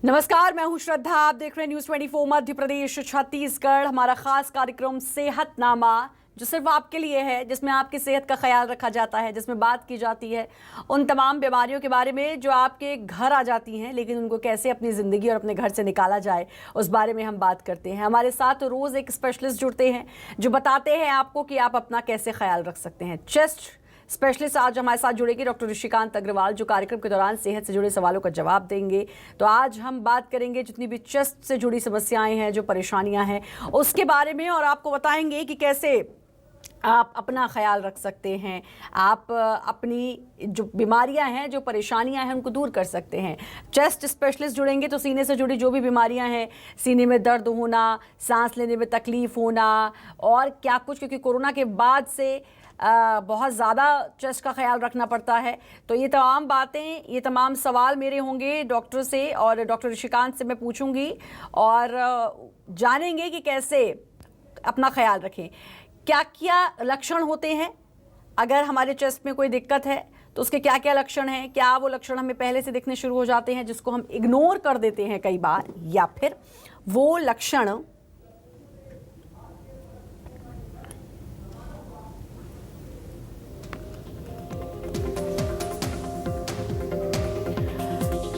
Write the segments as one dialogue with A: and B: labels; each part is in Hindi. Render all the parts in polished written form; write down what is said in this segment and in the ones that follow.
A: नमस्कार, मैं हूं श्रद्धा। आप देख रहे हैं न्यूज़ 24 मध्य प्रदेश छत्तीसगढ़। हमारा खास कार्यक्रम सेहतनामा जो सिर्फ आपके लिए है, जिसमें आपकी सेहत का ख्याल रखा जाता है, जिसमें बात की जाती है उन तमाम बीमारियों के बारे में जो आपके घर आ जाती हैं, लेकिन उनको कैसे अपनी ज़िंदगी और अपने घर से निकाला जाए उस बारे में हम बात करते हैं। हमारे साथ रोज़ एक स्पेशलिस्ट जुड़ते हैं जो बताते हैं आपको कि आप अपना कैसे ख्याल रख सकते हैं। चेस्ट स्पेशलिस्ट आज हमारे साथ जुड़ेगी डॉक्टर ऋषिकांत अग्रवाल, जो कार्यक्रम के दौरान सेहत से जुड़े सवालों का जवाब देंगे। तो आज हम बात करेंगे जितनी भी चेस्ट से जुड़ी समस्याएं हैं, जो परेशानियां हैं, उसके बारे में, और आपको बताएंगे कि कैसे आप अपना ख्याल रख सकते हैं, आप अपनी जो बीमारियां हैं, जो परेशानियां हैं, उनको दूर कर सकते हैं। चेस्ट स्पेशलिस्ट जुड़ेंगे तो सीने से जुड़ी जो भी बीमारियां हैं, सीने में दर्द होना, सांस लेने में तकलीफ होना और क्या कुछ, क्योंकि कोरोना के बाद से बहुत ज़्यादा चेस्ट का ख्याल रखना पड़ता है। तो ये तमाम बातें, ये तमाम सवाल मेरे होंगे डॉक्टर से, और डॉक्टर ऋषिकांत से मैं पूछूंगी और जानेंगे कि कैसे अपना ख्याल रखें। क्या क्या लक्षण होते हैं अगर हमारे चेस्ट में कोई दिक्कत है, तो उसके क्या क्या लक्षण हैं? क्या वो लक्षण हमें पहले से दिखने शुरू हो जाते हैं जिसको हम इग्नोर कर देते हैं कई बार, या फिर वो लक्षण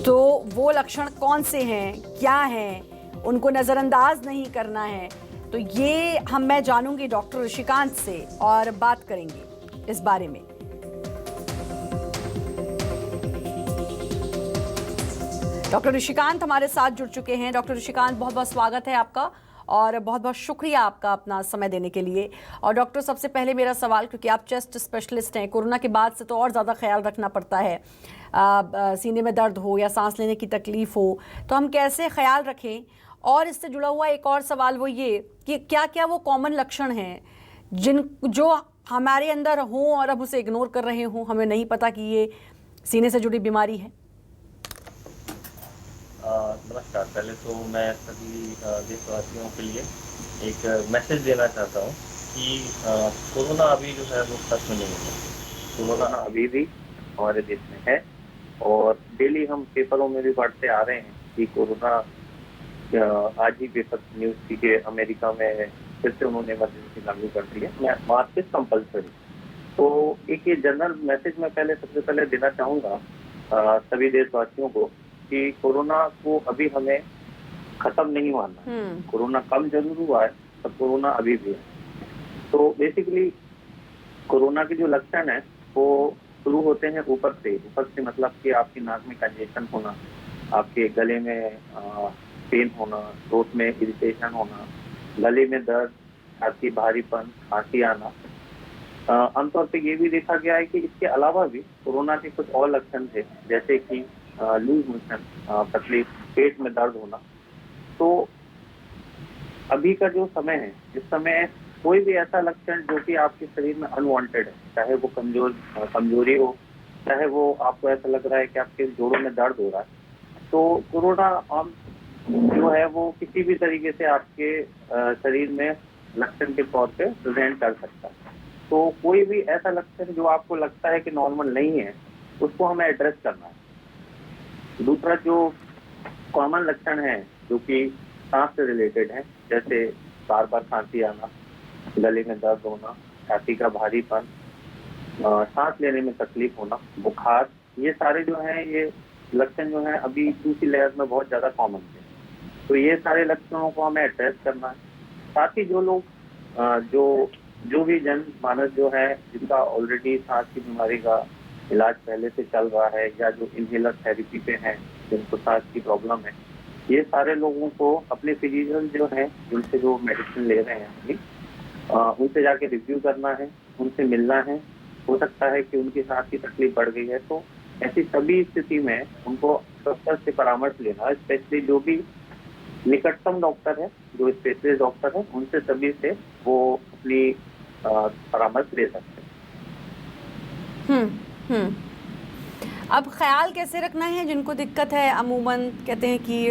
A: तो वो लक्षण कौन से हैं, क्या हैं, उनको नज़रअंदाज नहीं करना है। तो ये मैं जानूंगी डॉक्टर ऋषिकांत से और बात करेंगे इस बारे में। डॉक्टर ऋषिकांत हमारे साथ जुड़ चुके हैं। डॉक्टर ऋषिकांत, बहुत बहुत स्वागत है आपका और बहुत बहुत शुक्रिया आपका अपना समय देने के लिए। और डॉक्टर, सबसे पहले मेरा सवाल, क्योंकि आप चेस्ट स्पेशलिस्ट हैं, कोरोना के बाद से तो और ज़्यादा ख्याल रखना पड़ता है, सीने में दर्द हो या सांस लेने की तकलीफ़ हो, तो हम कैसे ख्याल रखें? और इससे जुड़ा हुआ एक और सवाल वो ये कि क्या क्या वो कॉमन लक्षण हैं जो हमारे अंदर हों और अब उसे इग्नोर कर रहे हों, हमें नहीं पता कि ये सीने से जुड़ी बीमारी है।
B: नमस्कार। पहले तो मैं सभी देशवासियों के लिए एक मैसेज देना चाहता हूँ कि कोरोना अभी जो है वो खत्म नहीं है। कोरोना अभी भी हमारे देश में है और डेली हम पेपरों में भी पढ़ते आ रहे हैं कि कोरोना, आज ही पेपर न्यूज़ थी कि अमेरिका में फिर से उन्होंने इमरजेंसी लागू कर दी है, मास्क इज कंपल्सरी। तो एक ये जनरल मैसेज मैं सबसे पहले देना चाहूँगा सभी देशवासियों को कि कोरोना को अभी हमें खत्म नहीं मानना। कोरोना कम जरूर हुआ है, पर कोरोना अभी भी है। तो बेसिकली कोरोना के जो लक्षण है वो शुरू होते हैं ऊपर से मतलब कि आपकी नाक में कंजेशन होना, आपके गले में पेन होना, थ्रोट में इरिटेशन होना, गले में दर्द, छाती भारीपन, खांसी आना। आमतौर पे ये भी देखा गया है कि इसके अलावा भी कोरोना के कुछ और लक्षण थे, जैसे कि लूज मोशन, तकलीफ, पेट में दर्द होना। तो अभी का जो समय है, इस समय कोई भी ऐसा लक्षण जो कि आपके शरीर में अनवांटेड है, चाहे वो कमजोरी हो, चाहे वो आपको ऐसा लग रहा है कि आपके जोड़ों में दर्द हो रहा है, तो कोरोना आम जो है वो किसी भी तरीके से आपके शरीर में लक्षण के तौर पे प्रेजेंट कर सकता है। तो कोई भी ऐसा लक्षण जो आपको लगता है कि नॉर्मल नहीं है, उसको हमें एड्रेस करना है। दूसरा जो कॉमन लक्षण है जो कि सांस से रिलेटेड है, जैसे बार बार खांसी आना, गले में दर्द होना, छाती का भारीपन, सांस लेने में तकलीफ होना, बुखार, ये सारे जो हैं ये लक्षण जो हैं अभी दूसरी लहर में बहुत ज्यादा कॉमन है। तो ये सारे लक्षणों को हमें एड्रेस करना है। साथ ही जो लोग जो भी जन मानस जो है जिनका ऑलरेडी सांस की बीमारी का इलाज पहले से चल रहा है, या जो इनहेलर थेरेपी पे हैं, जिनको सांस की प्रॉब्लम है, ये सारे लोगों को अपने फिजिशियन जो है जिनसे जो मेडिसिन ले रहे हैं उनसे जाके रिव्यू करना है, उनसे मिलना है। हो सकता है कि उनकी सांस की तकलीफ बढ़ गई है, तो ऐसी सभी स्थिति में उनको डॉक्टर से परामर्श लेना है। स्पेशली जो भी निकटतम डॉक्टर है, जो स्पेशलिस्ट डॉक्टर है, उनसे सभी से वो अपनी परामर्श ले सकते हैं।
A: अब ख्याल कैसे रखना है जिनको दिक्कत है? अमूमन कहते हैं कि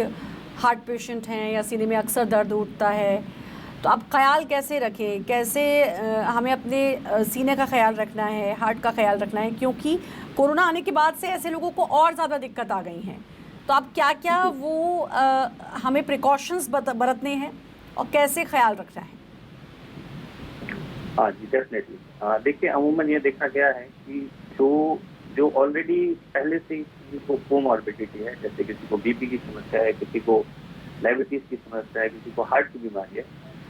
A: हार्ट पेशेंट हैं या सीने में अक्सर दर्द उठता है, तो अब ख्याल कैसे रखें? कैसे हमें अपने सीने का ख्याल रखना है, हार्ट का ख्याल रखना है, क्योंकि कोरोना आने के बाद से ऐसे लोगों को और ज़्यादा दिक्कत आ गई हैं। तो आप क्या क्या वो हमें प्रिकॉशंस बरतने हैं और कैसे ख्याल रखना है?
B: हाँ जी, डेफिनेटली। देखिए, अमूमन ये देखा गया है कि जो जो ऑलरेडी पहले से ही किसी को कोमॉर्बिडिटी है, जैसे किसी को बीपी की समस्या है, किसी को डायबिटीज की समस्या है, किसी को हार्ट की बीमारी है,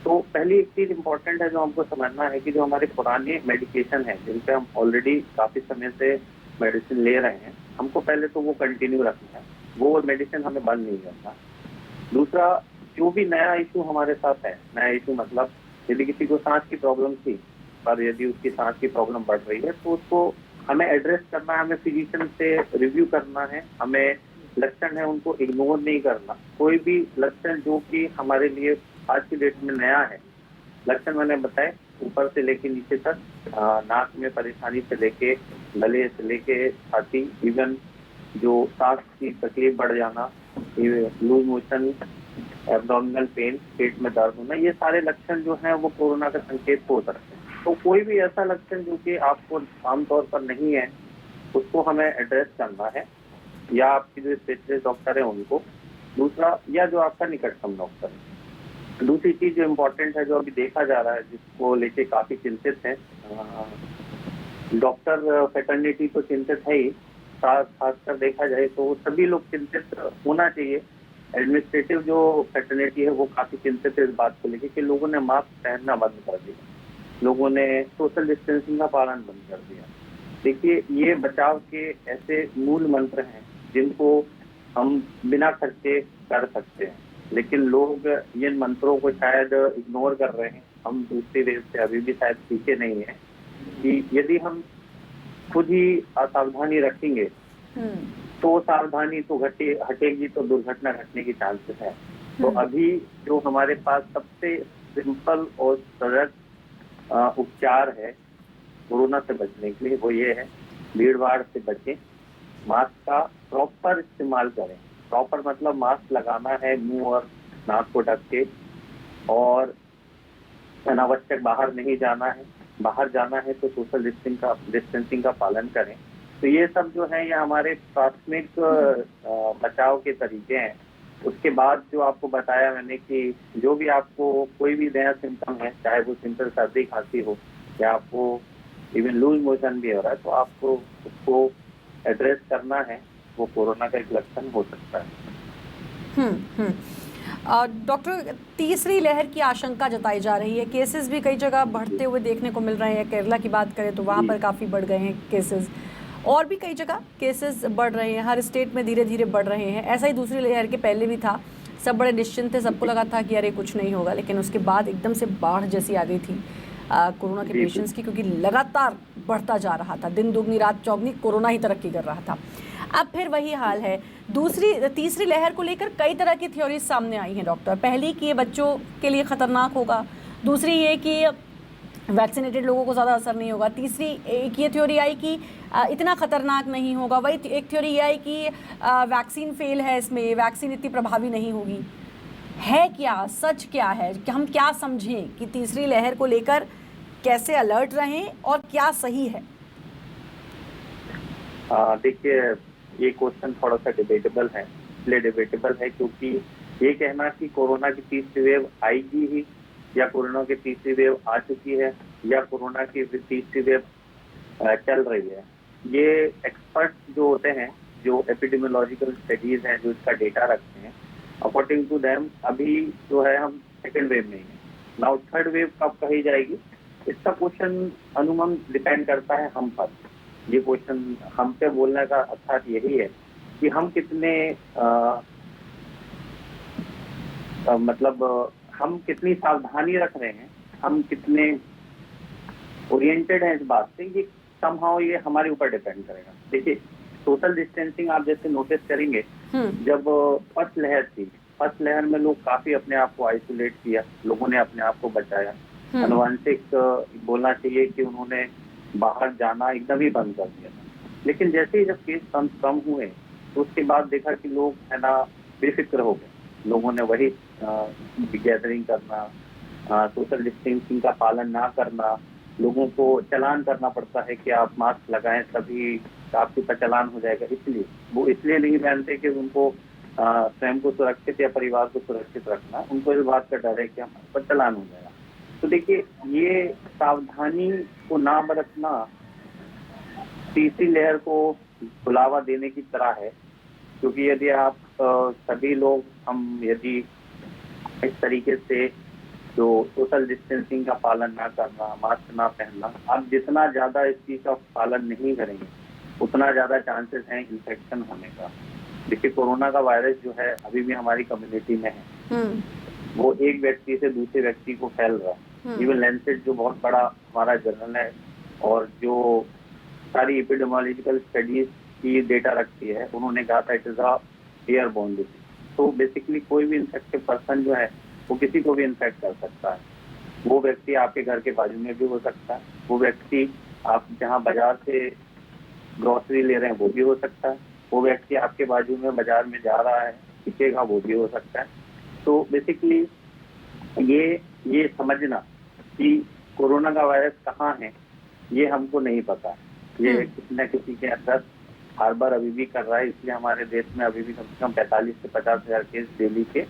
B: तो पहली एक चीज इम्पोर्टेंट है जो हमको समझना है कि जो हमारे पुराने मेडिकेशन है जिन पे हम ऑलरेडी काफी समय से मेडिसिन ले रहे हैं, हमको पहले तो वो कंटिन्यू रखना है, वो मेडिसिन हमें बंद नहीं करना। दूसरा, जो भी नया इशू हमारे साथ है, नया इशू मतलब यदि किसी को सांस की प्रॉब्लम थी पर यदि उसकी सांस की प्रॉब्लम बढ़ रही है तो उसको हमें एड्रेस करना है, हमें फिजिशियन से रिव्यू करना है, हमें लक्षण है उनको इग्नोर नहीं करना। कोई भी लक्षण जो कि हमारे लिए आज की डेट में नया है, लक्षण मैंने बताए ऊपर से लेके नीचे तक, नाक में परेशानी से लेके गले से लेके छाती, इवन जो सांस की तकलीफ बढ़ जाना, लूज मोशन, एब्डोमिनल पेन, पेट में दर्द होना, ये सारे लक्षण जो हैं वो कोरोना का संकेत हो सकते हैं। तो कोई भी ऐसा लक्षण जो कि आपको आमतौर पर नहीं है उसको हमें एड्रेस करना है, या आपकी जो स्पेशलिस्ट डॉक्टर है उनको, दूसरा या जो आपका निकटतम डॉक्टर है। दूसरी चीज जो इम्पोर्टेंट है, जो अभी देखा जा रहा है, जिसको लेके काफी चिंतित है, डॉक्टर फैटर्निटी तो चिंतित है ही, खासकर देखा जाए तो सभी लोग चिंतित होना चाहिए। एडमिनिस्ट्रेटिव जो फैटर्निटी है वो काफी चिंतित है इस बात को लेकर कि लोगों ने मास्क पहनना बंद कर दिया, लोगों ने सोशल डिस्टेंसिंग का पालन बंद कर दिया। देखिए, ये बचाव के ऐसे मूल मंत्र हैं जिनको हम बिना खर्चे कर सकते हैं, लेकिन लोग इन मंत्रों को शायद इग्नोर कर रहे हैं। हम दूसरी वेव से अभी भी शायद पीछे नहीं है कि यदि हम खुद ही असावधानी रखेंगे तो सावधानी तो हटेगी तो दुर्घटना घटने की चांसेस है। तो अभी जो हमारे पास सबसे सिंपल और सरल उपचार है कोरोना से बचने के लिए वो ये है, भीड़ भाड़ से बचें, मास्क का प्रॉपर इस्तेमाल करें। प्रॉपर मतलब मास्क लगाना है मुंह और नाक को ढक के, और अनावश्यक बाहर नहीं जाना है, बाहर जाना है तो सोशल डिस्टेंसिंग का पालन करें। तो ये सब जो है ये हमारे प्राथमिक बचाव के तरीके हैं। उसके बाद जो आपको बताया मैंने कि जो भी आपको कोई भी नया सिम्टम है, चाहे वो सिंपल सर्दी खांसी हो या आपको इवन लूज मोशन भी हो रहा है, तो आपको उसको एड्रेस करना है, वो कोरोना का एक लक्षण हो सकता है।
A: डॉक्टर, तीसरी लहर की आशंका जताई जा रही है, केसेस भी कई जगह बढ़ते हुए देखने को मिल रहे हैं। केरला की बात करें तो वहाँ पर काफ़ी बढ़ गए हैं केसेस, और भी कई जगह केसेस बढ़ रहे हैं, हर स्टेट में धीरे धीरे बढ़ रहे हैं। ऐसा ही दूसरी लहर के पहले भी था, सब बड़े निश्चिंत थे, सबको लगा था कि अरे कुछ नहीं होगा, लेकिन उसके बाद एकदम से बाढ़ जैसी आ गई थी कोरोना के पेशेंट्स की, क्योंकि लगातार बढ़ता जा रहा था, दिन दुगनी रात चौगनी कोरोना ही तरक्की कर रहा था। अब फिर वही हाल है। तीसरी लहर को लेकर कई तरह की थ्योरीज सामने आई हैं डॉक्टर। पहली कि ये बच्चों के लिए ख़तरनाक होगा, दूसरी ये कि वैक्सीनेटेड लोगों को ज़्यादा असर नहीं होगा, तीसरी एक ये थ्योरी आई कि इतना ख़तरनाक नहीं होगा, वही एक थ्योरी ये आई कि वैक्सीन फेल है, इसमें वैक्सीन इतनी प्रभावी नहीं होगी। है क्या, सच क्या है कि हम क्या समझें कि तीसरी लहर को लेकर कैसे अलर्ट रहें और क्या सही है?
B: देखिए, ये क्वेश्चन थोड़ा सा डिबेटेबल है, इसलिए डिबेटेबल है क्योंकि ये कहना कि कोरोना की तीसरी वेव आएगी ही, या कोरोना की तीसरी वेव आ चुकी है, या कोरोना की तीसरी वेव चल रही है, ये एक्सपर्ट जो होते हैं, जो एपिडेमियोलॉजिकल स्टडीज हैं, जो इसका डेटा रखते हैं, अकॉर्डिंग टू देम अभी जो है हम सेकेंड वेव में ही है। नाउ थर्ड वेव कब कही जाएगी, इसका क्वेश्चन अनुमान डिपेंड करता है हम पर। ये क्वेश्चन हम पे बोलने का अर्थात यही है कि हम कितने मतलब हम कितनी सावधानी रख रहे हैं, हम कितने ओरिएंटेड हैं इस बात से, ये समहाउ ये हमारे ऊपर डिपेंड करेगा। देखिए, सोशल डिस्टेंसिंग आप जैसे नोटिस करेंगे, जब फर्स्ट लहर थी, फर्स्ट लहर में लोग काफी अपने आप को आइसोलेट किया, लोगों ने अपने आप को बचाया। अनुवांशिक बोलना चाहिए कि उन्होंने बाहर जाना एकदम ही बंद कर दिया था। लेकिन जैसे ही जब केस कम हुए तो उसके बाद देखा कि लोग है ना बेफिक्र हो गए, लोगों ने वही गैदरिंग करना, सोशल डिस्टेंसिंग का पालन ना करना, लोगों को चालान करना पड़ता है कि आप मास्क लगाएं तभी आपके ऊपर चालान हो जाएगा, इसलिए वो इसलिए नहीं मानते कि उनको
C: स्वयं को सुरक्षित या परिवार को सुरक्षित रखना, उनको इस बात का डर है कि हमारे पर चालान हो जाएगा। तो देखिए, ये सावधानी को ना बरतना तीसरी लहर को बुलावा देने की तरह है, क्योंकि यदि आप सभी लोग यदि इस तरीके से जो सोशल डिस्टेंसिंग का पालन ना करना, मास्क ना पहनना, आप जितना ज्यादा इस चीज का पालन नहीं करेंगे उतना ज्यादा चांसेस हैं इन्फेक्शन होने का। देखिए, कोरोना का वायरस जो है अभी भी हमारी कम्युनिटी में है, वो एक व्यक्ति से दूसरे व्यक्ति को फैल रहा है। इवन लैंसेट जो बहुत बड़ा हमारा जर्नल है और जो सारी एपिडेमियोलॉजिकल स्टडीज की डेटा रखती है, उन्होंने कहा था it is a airborne disease. तो बेसिकली कोई भी इन्फेक्टेड पर्सन जो है वो किसी को भी इन्फेक्ट कर सकता है। वो व्यक्ति आपके घर के बाजू में भी हो सकता है, वो व्यक्ति आप जहाँ बाजार से ग्रोसरी ले रहे हैं वो भी हो सकता है, वो व्यक्ति आपके बाजू में बाजार में जा रहा है दिखेगा वो भी हो सकता है। तो बेसिकली ये समझना कि कोरोना का वायरस कहाँ है ये हमको नहीं पता। ये किसी न किसी के अंदर हार्बर अभी भी कर रहा है, इसलिए हमारे देश में अभी भी कम से कम 45 से 50 हजार केस डेली के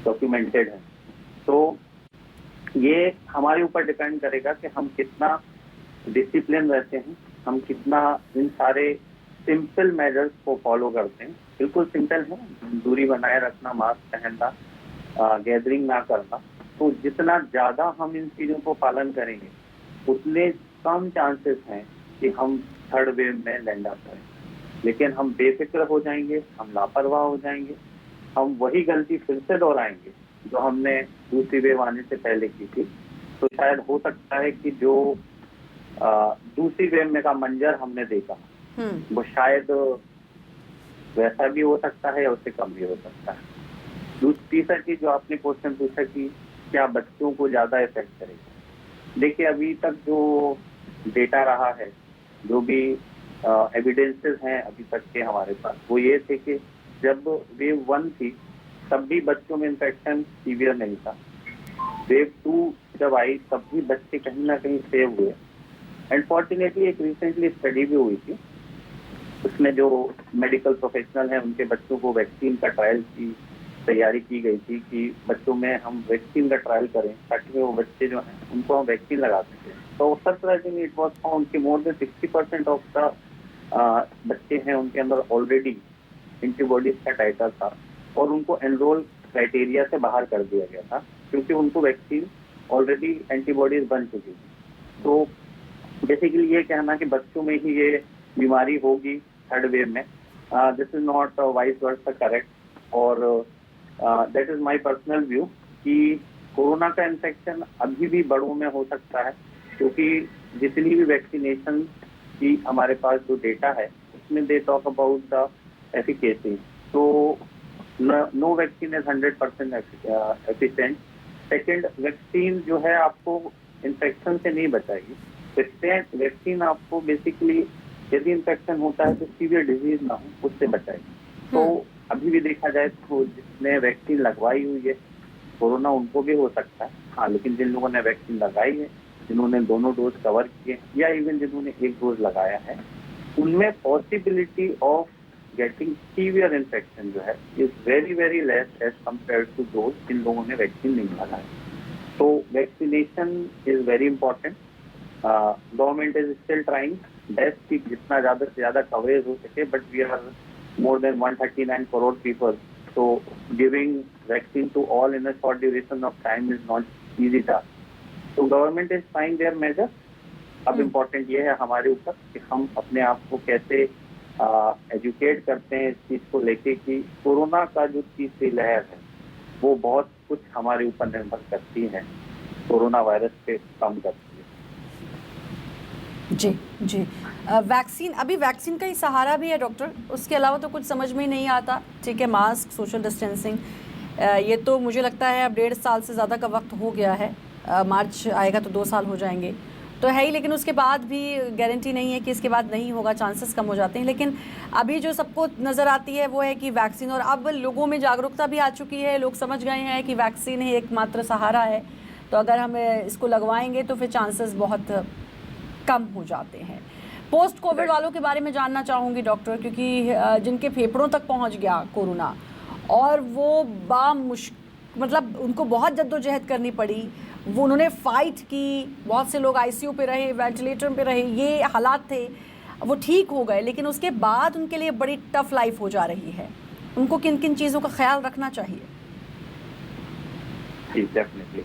C: डॉक्यूमेंटेड हैं। तो ये हमारे ऊपर डिपेंड करेगा कि हम कितना डिसिप्लिन रहते हैं, हम कितना इन सारे सिंपल मेजर्स को फॉलो करते हैं। बिल्कुल सिंपल है, दूरी बनाए रखना, मास्क पहनना, गैदरिंग ना करना। तो जितना ज्यादा हम इन चीजों को पालन करेंगे उतने कम चांसेस हैं कि हम थर्ड वेव में लैंड अप करें। लेकिन हम बेफिक्र हो जाएंगे, हम लापरवाह हो जाएंगे, हम वही गलती फिर से दोहराएंगे जो हमने दूसरी वेव आने से पहले की थी। तो शायद हो सकता है कि जो दूसरी वेव में का मंजर हमने देखा वो शायद वैसा भी हो सकता है या उससे कम भी हो सकता है। तीसरा चीज जो आपने क्वेश्चन पूछा कि क्या बच्चों को ज्यादा इफेक्ट करेगा, देखिए अभी तक जो डेटा रहा है, जो भी एविडेंसेस हैं अभी तक के हमारे पास, वो ये थे कि जब वेव 1 थी तब भी बच्चों में इन्फेक्शन सीवियर नहीं था। वेव 2 जब आई तब भी बच्चे कहीं ना कहीं सेव हुए। एंड फॉर्चुनेटली एक रिसेंटली स्टडी भी हुई थी, उसमें जो मेडिकल प्रोफेशनल हैं उनके बच्चों को वैक्सीन का ट्रायल की तैयारी की गई थी कि बच्चों में हम वैक्सीन का ट्रायल करें ताकि वो बच्चे जो हैं उनको हम वैक्सीन लगा सकें। तो सरप्राइजिंगली इट वाज फाउंड कि मोर देन 60% ऑफ द बच्चे हैं उनके अंदर ऑलरेडी एंटीबॉडीज का टाइटर था और उनको एनरोल क्राइटेरिया से बाहर कर दिया गया था क्योंकि उनको वैक्सीन ऑलरेडी एंटीबॉडीज बन चुकी थी। तो बेसिकली ये कहना कि बच्चों में ही ये बीमारी होगी थर्ड वेव में, this is not vice versa correct. और that is my personal view कि कोरोना का इन्फेक्शन अभी भी बड़ों में हो सकता है, क्योंकि जितनी भी वैक्सीनेशन की हमारे पास जो डेटा है उसमें they talk about the efficacy. तो no vaccine is 100% efficient. Second, vaccine जो है आपको इन्फेक्शन से नहीं बचाएगी। वैक्सीन आपको बेसिकली यदि इन्फेक्शन होता है तो सीवियर डिजीज ना हो उससे बचाएगी। तो अभी भी देखा जाए तो जिसने वैक्सीन लगवाई हुई है कोरोना उनको भी हो सकता है, हाँ, लेकिन जिन लोगों ने वैक्सीन लगाई है, जिन्होंने दोनों डोज कवर किए या इवन जिन्होंने एक डोज लगाया है, उनमें possibility of getting severe infection जो है is very very less as compare to dose जिन लोगों ने वैक्सीन नहीं लगाया। तो vaccination is very important. Government is still trying best कि जितना ज्यादा से ज्यादा कवरेज हो सके, but we are more than 139 crore people, so giving vaccine to all in a short duration of time is not easy task. So government is trying their measures. अब इम्पोर्टेंट ये है हमारे ऊपर कि हम अपने आप को कैसे एजुकेट करते हैं इस चीज को लेके कि कोरोना का जो तीसरी लहर है वो बहुत कुछ हमारे ऊपर निर्भर करती है, कोरोना वायरस पे कम करती है।
A: जी जी, वैक्सीन, अभी वैक्सीन का ही सहारा भी है डॉक्टर, उसके अलावा तो कुछ समझ में ही नहीं आता। ठीक है, मास्क, सोशल डिस्टेंसिंग, ये तो मुझे लगता है अब 1.5 साल से ज़्यादा का वक्त हो गया है। मार्च आएगा तो 2 साल हो जाएंगे तो है ही, लेकिन उसके बाद भी गारंटी नहीं है कि इसके बाद नहीं होगा, चांसेस कम हो जाते हैं। लेकिन अभी जो सबको नज़र आती है वो है कि वैक्सीन, और अब लोगों में जागरूकता भी आ चुकी है, लोग समझ गए हैं कि वैक्सीन ही एकमात्र सहारा है, तो अगर हम इसको लगवाएंगे तो फिर चांसेस बहुत कम हो जाते हैं। पोस्ट कोविड वालों के बारे में जानना चाहूँगी डॉक्टर, क्योंकि जिनके फेफड़ों तक पहुँच गया कोरोना और वो मतलब उनको बहुत जद्दोजहद करनी पड़ी, वो उन्होंने फाइट की, बहुत से लोग आईसीयू पे रहे, वेंटिलेटर पे रहे, ये हालात थे, वो ठीक हो गए, लेकिन उसके बाद उनके लिए बड़ी टफ लाइफ हो जा रही है। उनको किन किन चीज़ों का ख्याल रखना चाहिए?
C: जी डेफिनेटली।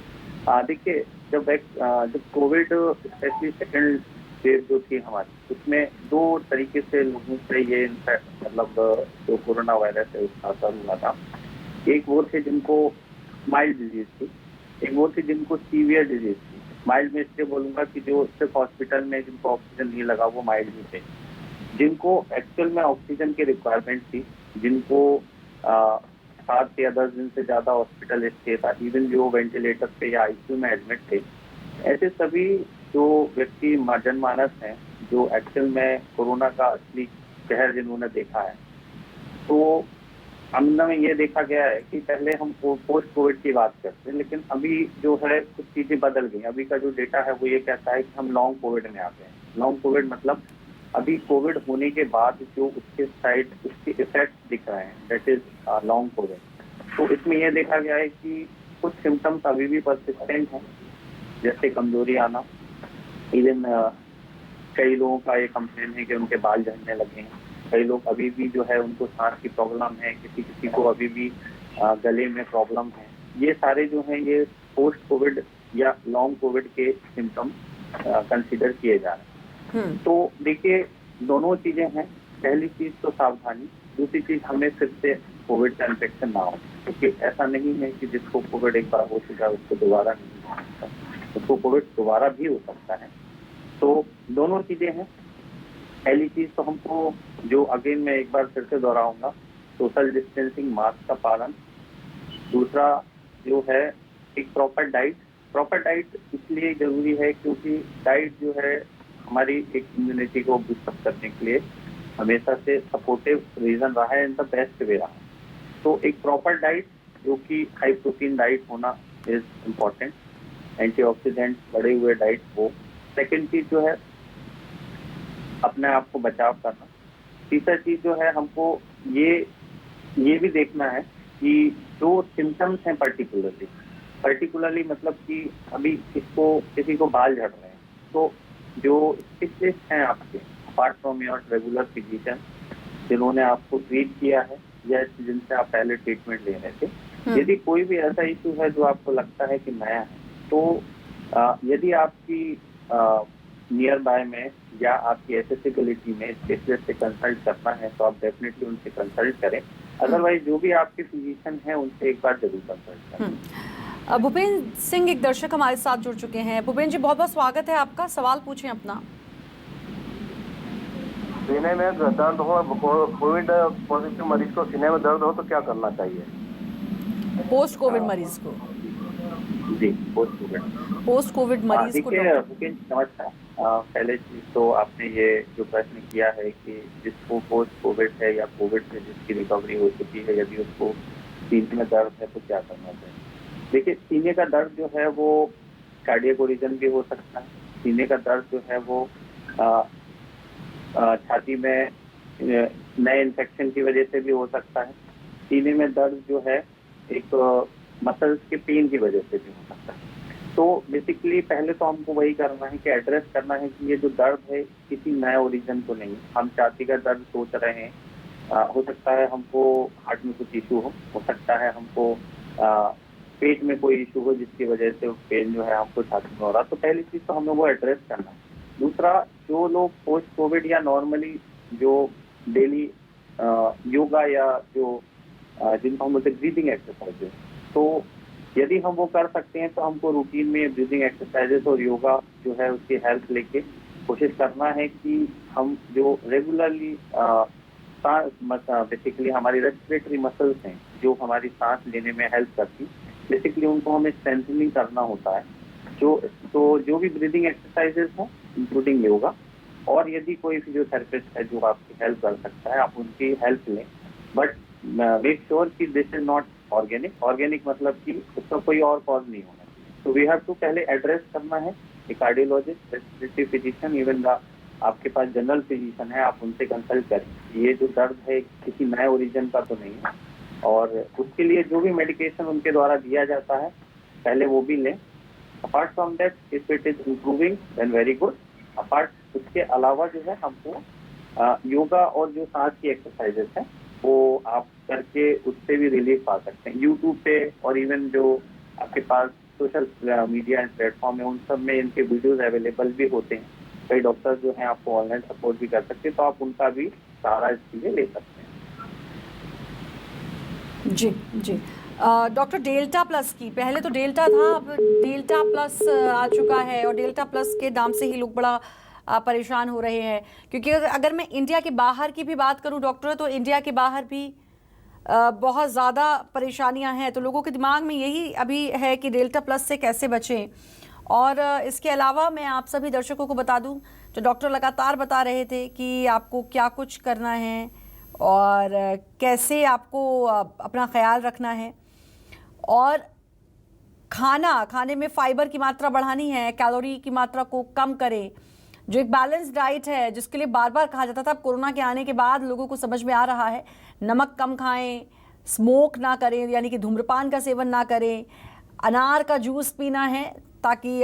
C: देखिए, जब कोविड स्पेशली सेकंड वेव जो थी हमारी, उसमें दो तरीके से लोगों से ये इनफैक्ट मतलब जो कोरोना वायरस है उसका असर हुआ था। एक वो थे जिनको माइल्ड डिजीज थी, एक वो थे जिनको सीवियर डिजीज थी। माइल्ड में इसलिए बोलूंगा कि जो सिर्फ हॉस्पिटल में जिनको ऑक्सीजन नहीं लगा वो माइल्ड ही थे। जिनको एक्चुअल में ऑक्सीजन की रिक्वायरमेंट थी, जिनको 7 या 10 दिन से ज्यादा हॉस्पिटल स्टे था, इवन जो वेंटिलेटर पे या आईसीयू में एडमिट थे, ऐसे सभी जो व्यक्ति जनमानस हैं जो एक्चुअल में कोरोना का असली कहर जिन्होंने देखा है, तो हमने में ये देखा गया है कि पहले हम पोस्ट कोविड की बात करते हैं, लेकिन अभी जो है कुछ चीजें बदल गई। अभी का जो डेटा है वो ये कहता है कि हम लॉन्ग कोविड में आ गए हैं। लॉन्ग कोविड मतलब अभी कोविड होने के बाद जो उसके इफेक्ट दिख रहे हैं, दैट इज लॉन्ग कोविड। तो इसमें यह देखा गया है कि कुछ सिम्टम्स अभी भी परसिस्टेंट हैं, जैसे कमजोरी आना। इवन कई लोगों का ये कंप्लेन है कि उनके बाल झड़ने लगे हैं। कई लोग अभी भी जो है उनको सांस की प्रॉब्लम है, किसी को अभी भी गले में प्रॉब्लम है। ये सारे जो हैं ये पोस्ट कोविड या लॉन्ग कोविड के सिम्टम कंसिडर किए जा रहे हैं। तो देखिए, दोनों चीजें हैं। पहली चीज तो सावधानी, दूसरी चीज हमें फिर से कोविड का इन्फेक्शन ना हो, क्योंकि ऐसा नहीं है कि जिसको कोविड एक बार हो चुका है उसको दोबारा नहीं हो सकता, उसको कोविड दोबारा भी हो सकता है। तो दोनों चीजें हैं। पहली चीज तो हमको, जो अगेन मैं एक बार फिर से दोहराऊंगा, सोशल डिस्टेंसिंग, मास्क का पालन। दूसरा जो है एक प्रॉपर डाइट। प्रॉपर डाइट इसलिए जरूरी है क्योंकि डाइट जो है हमारी एक इम्यूनिटी को बूस्ट करने के लिए हमेशा से सपोर्टिव रीजन रहा है, इन द बेस्ट वे रहा। तो एक प्रॉपर डाइट जो कि हाई प्रोटीन डाइट होना इज इम्पोर्टेंट, एंटीऑक्सीडेंट बढ़े हुए डाइट वो। सेकेंड चीज जो है अपने आप को बचाव करना। तीसरा चीज जो है हमको ये भी देखना है कि जो सिम्टम्स हैं पर्टिकुलरली मतलब कि अभी किसी को बाल झड़ रहे हैं, तो जो स्पेशलिस्ट हैं आपके, apart from your regular physician जिन्होंने आपको ट्रीट किया है या जिनसे आप पहले ट्रीटमेंट ले रहे थे, यदि कोई भी ऐसा इशू है जो आपको लगता है कि नया है, तो यदि आपकी नियर बाय में या आपकी एसेसिबिलिटी में स्पेशलिस्ट से कंसल्ट करना है तो आप डेफिनेटली उनसे कंसल्ट करें। अदरवाइज जो भी आपके फिजिशियन हैं उनसे एक बार जरूर कंसल्ट करें।
A: भूपेंद्र सिंह एक दर्शक हमारे साथ जुड़ चुके हैं। भूपेंद्र जी, बहुत बहुत स्वागत है आपका, सवाल पूछें अपना।
D: सीने में दर्द हो, कोविड पॉजिटिव मरीज को सीने में दर्द हो तो क्या करना चाहिए?
A: पोस्ट कोविड मरीज को?
C: जी,
A: पोस्ट कोविड मरीज को
C: देखिए, नमस्कार। पहले चीज तो आपने ये जो प्रश्न किया है कि जिसको पोस्ट कोविड है या कोविड से जिसकी रिकवरी हो चुकी है, यदि उसको सीने में दर्द है तो क्या करना चाहिए। देखिए, सीने का दर्द जो है वो कार्डियक ओरिजिन भी हो सकता है। सीने का दर्द जो है वो छाती में नए इन्फेक्शन की वजह से भी हो सकता है। सीने में दर्द जो है एक मसल्स के पेन की वजह से भी हो सकता है। तो बेसिकली पहले तो हमको वही करना है कि एड्रेस करना है कि ये जो दर्द है किसी नए ओरिजिन को नहीं। हम छाती का दर्द सोच रहे हैं, हो सकता है हमको हार्ट में कुछ इशू हो सकता है हमको पेट में कोई इशू हो जिसकी वजह से पेन जो है हमको छाती में हो रहा। तो पहली चीज तो हमें वो एड्रेस करना है। दूसरा, जो लोग पोस्ट कोविड या नॉर्मली जो डेली योगा या जो जिनको हम बोलते ब्रीदिंग एक्सरसाइजेस, तो यदि हम वो कर सकते हैं तो हमको रूटीन में ब्रीदिंग एक्सरसाइजेस और योगा जो है उसकी हेल्प लेके कोशिश करना है कि हम जो रेगुलरली बेसिकली हमारी रेस्पिरेटरी मसल्स हैं जो हमारी सांस लेने में हेल्प करती, बेसिकली उनको हमें स्ट्रेंथनिंग करना होता है। जो भी ब्रीदिंग एक्सरसाइजेस हैं इंक्लूडिंग योगा, और यदि कोई फिजियोथेरेपिस्ट है जो आपकी हेल्प कर सकता है आप उनकी हेल्प लें। बट मेक श्योर कि दिस इज नॉट ऑर्गेनिक मतलब कि उसका कोई और कॉज नहीं होना चाहिए। तो वी हैव टू पहले एड्रेस करना है। कार्डियोलॉजिस्ट, रेस्पिरेटरी फिजिशियन, इवन आपके पास जनरल फिजिशियन है, आप उनसे कंसल्ट करें। ये जो दर्द है किसी नए ओरिजिन का तो नहीं है। और उसके लिए जो भी मेडिकेशन उनके द्वारा दिया जाता है पहले वो भी लें। Apart from that if it is improving then very good. Apart उसके अलावा जो है हमको योगा और जो सांस की एक्सरसाइजेस हैं वो आप करके उससे भी रिलीफ पा सकते हैं। यूट्यूब पे और इवन जो आपके पास सोशल मीडिया प्लेटफॉर्म है उन सब में इनके वीडियोज अवेलेबल भी होते हैं। कई डॉक्टर्स जो हैं आपको ऑनलाइन सपोर्ट भी कर सकते हैं, तो आप उनका भी सहारा इसके लिए ले सकते हैं।
A: जी जी। डॉक्टर, डेल्टा प्लस की, पहले तो डेल्टा था, अब डेल्टा प्लस आ चुका है और डेल्टा प्लस के नाम से ही लोग बड़ा परेशान हो रहे हैं। क्योंकि अगर मैं इंडिया के बाहर की भी बात करूं डॉक्टर, तो इंडिया के बाहर भी बहुत ज़्यादा परेशानियां हैं। तो लोगों के दिमाग में यही अभी है कि डेल्टा प्लस से कैसे बचें। और इसके अलावा मैं आप सभी दर्शकों को बता दूं, जो डॉक्टर लगातार बता रहे थे कि आपको क्या कुछ करना है और कैसे आपको अपना ख्याल रखना है, और खाने में फाइबर की मात्रा बढ़ानी है, कैलोरी की मात्रा को कम करें। जो एक बैलेंस डाइट है जिसके लिए बार बार कहा जाता था, अब कोरोना के आने के बाद लोगों को समझ में आ रहा है, नमक कम खाएं, स्मोक ना करें यानी कि धूम्रपान का सेवन ना करें, अनार का जूस पीना है ताकि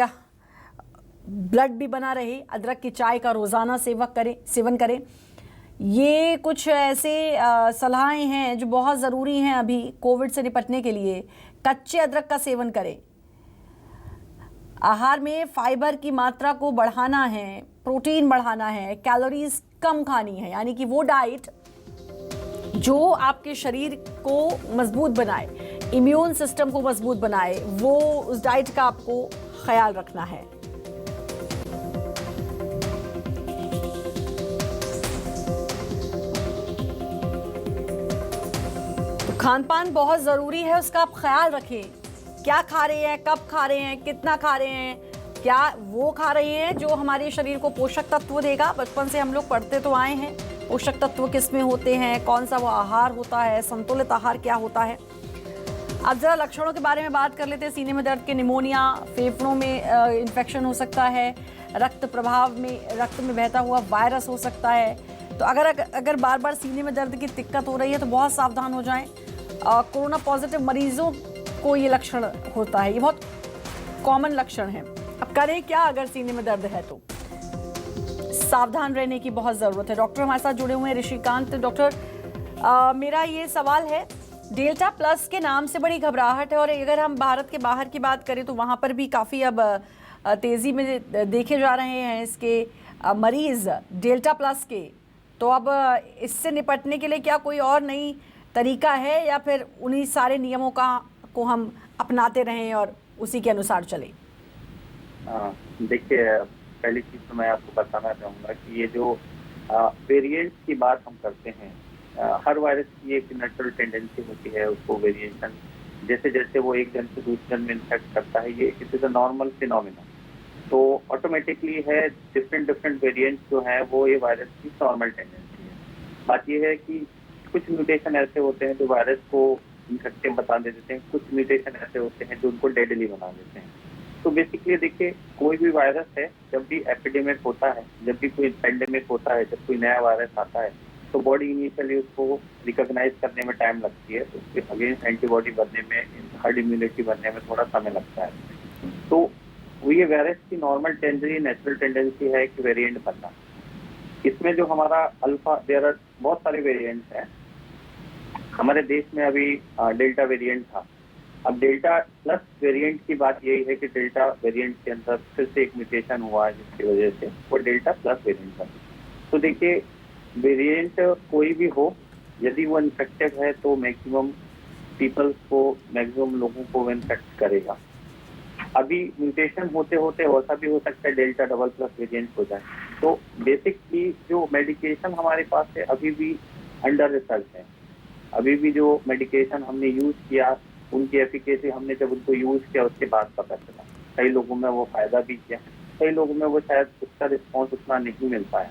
A: ब्लड भी बना रहे, अदरक की चाय का रोज़ाना सेवन करें। ये कुछ ऐसे सलाहें हैं जो बहुत ज़रूरी हैं अभी कोविड से निपटने के लिए। कच्चे अदरक का सेवन करें, आहार में फाइबर की मात्रा को बढ़ाना है, प्रोटीन बढ़ाना है, कैलोरीज कम खानी है, यानी कि वो डाइट जो आपके शरीर को मजबूत बनाए, इम्यून सिस्टम को मजबूत बनाए, वो उस डाइट का आपको ख्याल रखना है। तो खान पान बहुत ज़रूरी है, उसका आप ख्याल रखें। क्या खा रहे हैं, कब खा रहे हैं, कितना खा रहे हैं, क्या वो खा रहे हैं जो हमारे शरीर को पोषक तत्व देगा। बचपन से हम लोग पढ़ते तो आए हैं पोषक तत्व किस में होते हैं, कौन सा वो आहार होता है, संतुलित आहार क्या होता है। अब ज़रा लक्षणों के बारे में बात कर लेते हैं। सीने में दर्द के निमोनिया, फेफड़ों में इन्फेक्शन हो सकता है, रक्त में बहता हुआ वायरस हो सकता है। तो अगर बार बार सीने में दर्द की दिक्कत हो रही है तो बहुत सावधान हो जाएं। कोरोना पॉजिटिव मरीजों को ये लक्षण होता है, ये बहुत कॉमन लक्षण है। अब करें क्या अगर सीने में दर्द है तो? सावधान रहने की बहुत ज़रूरत है। डॉक्टर हमारे साथ जुड़े हुए हैं, ऋषिकांत। डॉक्टर, मेरा ये सवाल है, डेल्टा प्लस के नाम से बड़ी घबराहट है और अगर हम भारत के बाहर की बात करें तो वहाँ पर भी काफ़ी अब तेज़ी में देखे जा रहे हैं इसके मरीज़ डेल्टा प्लस के। तो अब इससे निपटने के लिए क्या कोई और नई तरीका है या फिर उन्हीं सारे नियमों को हम अपनाते रहें और उसी के अनुसार चलें?
C: देखिए, पहली चीज़ तो मैं आपको बताना चाहूँगा कि ये जो वेरिएंट्स की बात हम करते हैं, हर वायरस की एक नेचुरल टेंडेंसी होती है उसको वेरिएशन, जैसे जैसे वो एक जन से दूसरे जन में इन्फेक्ट करता है, ये it is a normal phenomena. तो ऑटोमेटिकली है डिफरेंट वेरिएंट्स जो है वो ये वायरस की नॉर्मल टेंडेंसी है। बात ये है कि कुछ म्यूटेशन ऐसे होते हैं जो वायरस को इन्फेक्टिव बता देते हैं, कुछ म्यूटेशन ऐसे होते हैं जो उनको डेडली बना देते हैं। तो बेसिकली देखिए, कोई भी वायरस है, जब भी एपिडेमिक होता है, जब भी कोई पेंडेमिक होता है, जब कोई नया वायरस आता है तो बॉडी इनिशियली उसको रिकॉग्नाइज करने में टाइम लगती है, तो उसके अगेंस्ट एंटीबॉडी बनने में, हर्ड इम्यूनिटी बनने में थोड़ा समय लगता है। तो ये वायरस की नॉर्मल टेंडेंसी, नेचुरल टेंडेंसी है कि वेरिएंट बनना। इसमें जो हमारा अल्फा, देयर आर बहुत सारे वेरिएंट्स हैं। हमारे देश में अभी डेल्टा वेरिएंट था, अब डेल्टा प्लस वेरिएंट की बात यही है कि डेल्टा वेरिएंट के अंदर फिर से एक म्यूटेशन हुआ है जिसकी वजह से वो डेल्टा प्लस वेरिएंट था। तो देखिए, वेरिएंट कोई भी हो, यदि वो इन्फेक्टेड है तो मैक्सिमम लोगों को इन्फेक्ट करेगा। अभी म्यूटेशन होते होते ऐसा भी हो सकता है डेल्टा डबल प्लस वेरिएंट हो जाए। तो बेसिकली जो मेडिकेशन हमारे पास है अभी भी अंडर रिसर्च है। अभी भी जो मेडिकेशन हमने यूज किया, उनकी एफिकेसी हमने जब उनको यूज किया उसके बाद पता चला। कई लोगों में वो फायदा भी किया, कई लोगों में वो शायद उसका रिस्पॉन्स उतना नहीं मिल पाया।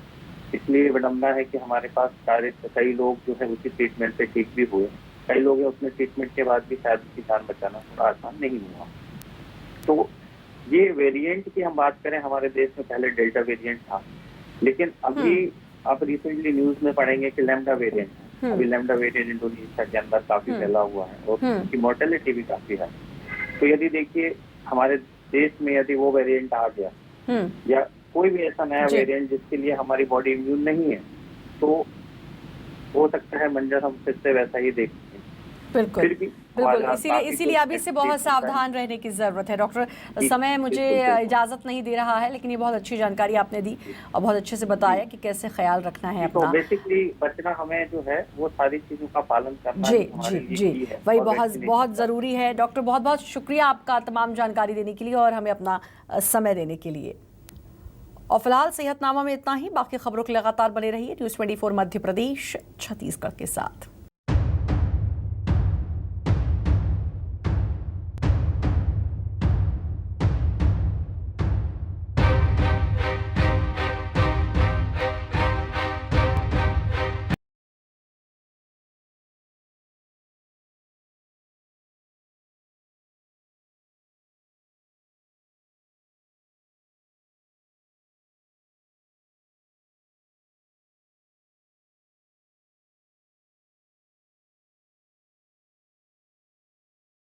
C: इसलिए विडम्बना है कि हमारे पास कई लोग जो है उसी ट्रीटमेंट से ठीक भी हुए, कई लोग उसमें ट्रीटमेंट के बाद भी शायद उसकी जान बचाना थोड़ा आसान नहीं हुआ। तो ये वेरिएंट की हम बात करें, हमारे देश में पहले डेल्टा वेरिएंट था, लेकिन अभी आप रिसेंटली न्यूज में पढ़ेंगे कि लैम्डा वेरिएंट है। अभी लैम्डा वेरिएंट इंडोनेशिया के अंदर काफी फैला हुआ है और उसकी मोर्टेलिटी भी काफी है। तो यदि देखिए हमारे देश में यदि वो वेरिएंट आ गया या कोई भी ऐसा नया
A: जी।
C: वेरिएंट जिसके लिए हमारी बॉडी इम्यून नहीं है, तो हो सकता है मंजर हम फिर से वैसा ही देखते हैं।
A: बिल्कुल
C: फिर भी
A: बिल्कुल,
C: हमारा
A: इसीलिए
C: काफी
A: इसीलिए
C: कुछ
A: अभी से
C: एक्टिव
A: बहुत
C: होता है।
A: सावधान रहने की ज़रूरत है। डॉक्टर,
C: जी,
A: समय मुझे
C: बिल्कुल, बिल्कुल।
A: इजाज़त नहीं दे रहा है, लेकिन ये बहुत अच्छी जानकारी आपने दी और बहुत अच्छे से बताया कि कैसे ख्याल रखना है
C: तो
A: अपना।
C: बेसिकली बचना हमें जो है वो सारी चीजों का पालन करना
A: जी
C: ही हमारे
A: जी
C: लिए
A: जी,
C: की है
A: वही
C: और
A: बहुत
C: vaccination
A: बहुत
C: का।
A: ज़रूरी है। डॉक्टर, बहुत बहुत शुक्रिया आपका तमाम जानकारी देने के लिए और हमें अपना समय देने के लिए। और फिलहाल सेहतनामा में इतना ही। बाकी खबरों के लगातार बने रहिए न्यूज़ 24 मध्य प्रदेश छत्तीसगढ़ के साथ।